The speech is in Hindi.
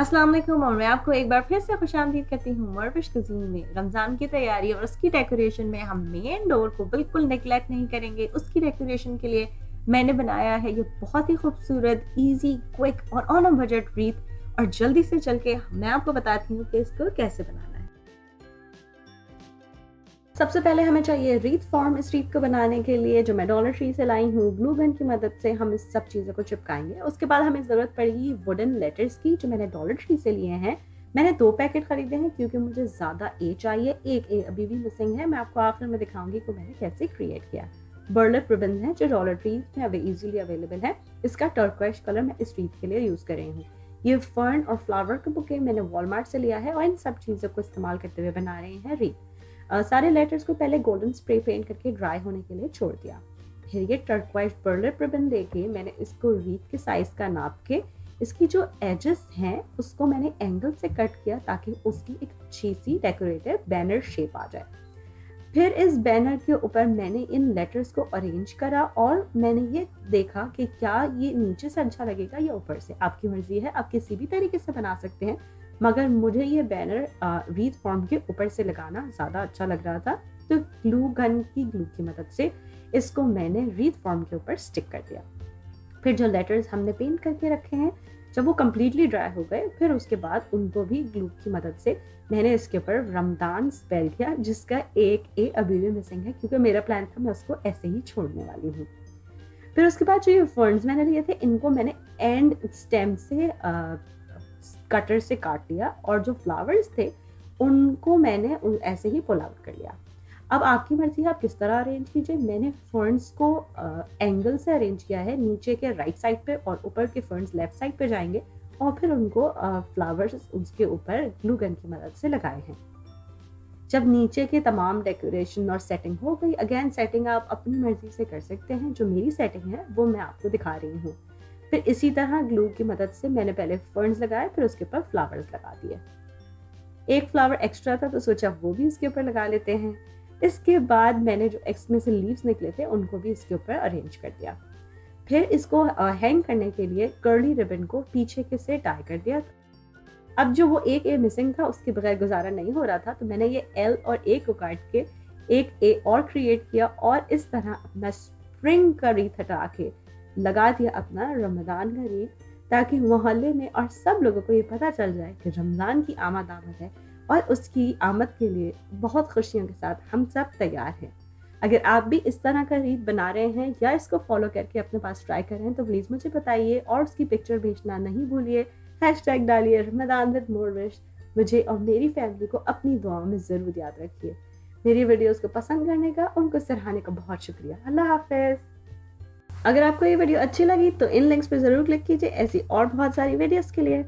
अस्सलाम वालेकुम और मैं आपको एक बार फिर से खुशामदीद करती हूँ मरविश कुज़ीन में। रमज़ान की तैयारी और उसकी डेकोरेशन में हम मेन डोर को बिल्कुल नेग्लेक्ट नहीं करेंगे। उसकी डेकोरेशन के लिए मैंने बनाया है ये बहुत ही खूबसूरत, इजी, क्विक और ऑन अ बजट रीत। और जल्दी से चल के मैं आपको बताती हूँ कि इसको कैसे बनाना है। सबसे पहले हमें चाहिए रीत फॉर्म। इस रीत को बनाने के लिए जो मैं डॉलर ट्री से लाई हूँ, ग्लू गन की मदद से हम इस सब चीज़ों को चिपकाएंगे। उसके बाद हमें ज़रूरत पड़ेगी वुडन लेटर्स की, जो मैंने डॉलर ट्री से लिए हैं। मैंने 2 पैकेट खरीदे हैं क्योंकि मुझे ज़्यादा ए चाहिए। एक ए अभी भी मिसिंग है, मैं आपको आखिर में दिखाऊंगी कि मैंने कैसे क्रिएट किया। बर्लप रिबन है जो डॉलर ट्री में अब इजीली अवेलेबल है। इसका टर्क्वाइश कलर मैं इस रीत के लिए यूज़ कर रही हूँ। ये फर्न और फ्लावर के बुके मैंने वॉलमार्ट से लिया है और इन सब चीज़ों को इस्तेमाल करते हुए बना रहे हैं रीत। सारे लेटर्स को पहले गोल्डन स्प्रे पेंट करके ड्राई होने के लिए छोड़ दिया। फिर ये टर्क्वाइज बर्लप रिबन देके मैंने इसको रीत के साइज का नाप के इसकी जो एजेस हैं उसको मैंने एंगल से कट किया ताकि उसकी एक अच्छी सी डेकोरेटिव बैनर शेप आ जाए। फिर इस बैनर के ऊपर मैंने इन लेटर्स को अरेंज करा और मैंने ये देखा कि क्या ये नीचे से अच्छा लगेगा या ऊपर से। आपकी मर्जी है, आप किसी भी तरीके से बना सकते हैं, मगर मुझे ये बैनर रीत फॉर्म के ऊपर से लगाना ज़्यादा अच्छा लग रहा था, तो ग्लू गन की ग्लू की मदद से इसको मैंने रीत फॉर्म के ऊपर स्टिक कर दिया। फिर जो लेटर्स हमने पेंट करके रखे हैं, जब वो कम्प्लीटली ड्राई हो गए, फिर उसके बाद उनको भी ग्लू की मदद से मैंने इसके ऊपर रमदान स्पेल किया, जिसका एक ए अभी भी मिसिंग है क्योंकि मेरा प्लान था मैं उसको ऐसे ही छोड़ने वाली हूँ। फिर उसके बाद जो ये फर्न्स मैंने लिए थे, इनको मैंने एंड स्टेम से कटर से काट लिया और जो फ्लावर्स थे उनको मैंने ऐसे ही पुल आउट कर लिया। अब आपकी मर्जी है आप किस तरह अरेंज कीजिए। मैंने फर्न्स को एंगल से अरेंज किया है, नीचे के राइट साइड पे और ऊपर के फर्न्स लेफ्ट साइड पे जाएंगे और फिर उनको फ्लावर्स उसके ऊपर ग्लू गन की मदद से लगाए हैं। जब नीचे के तमाम डेकोरेशन और सेटिंग हो गई, अगेन सेटिंग आप अपनी मर्जी से कर सकते हैं। जो मेरी सेटिंग है वो मैं आपको दिखा रही हूँ। फिर इसी तरह ग्लू की मदद से मैंने पहले फर्न्स लगाए, फिर उसके ऊपर फ्लावर्स लगा दिए। एक फ्लावर एक्स्ट्रा था तो सोचा वो भी इसके ऊपर लगा लेते हैं। इसके बाद मैंने जो एक्स में से लीव्स निकले थे उनको भी इसके ऊपर अरेंज कर दिया। फिर इसको हैंग करने के लिए कर्ली रिबन को पीछे के से टाई कर दिया। अब जो वो एक ए मिसिंग था उसके बगैर गुजारा नहीं हो रहा था, तो मैंने ये एल और ए को काट के एक ए और क्रिएट किया और इस तरह अपना स्प्रिंग का रीत हटा के लगा दिया अपना रमजान का रीत, ताकि मोहल्ले में और सब लोगों को ये पता चल जाए कि रमजान की आमद है और उसकी आमद के लिए बहुत खुशियों के साथ हम सब तैयार हैं। अगर आप भी इस तरह का रीत बना रहे हैं या इसको फॉलो करके अपने पास ट्राई कर रहे हैं तो प्लीज़ मुझे बताइए और उसकी पिक्चर भेजना नहीं भूलिए। हैशटैग डालिए रमजान विद मोरविश। मुझे और मेरी फैमिली को अपनी दुआओं में ज़रूर याद रखिए। मेरी वीडियोस को पसंद करने का, उनको सराहने का बहुत शुक्रिया। अल्लाह हाफिज़। अगर आपको ये वीडियो अच्छी लगी तो इन लिंक्स पर ज़रूर क्लिक कीजिए ऐसी और बहुत सारी वीडियोस के लिए।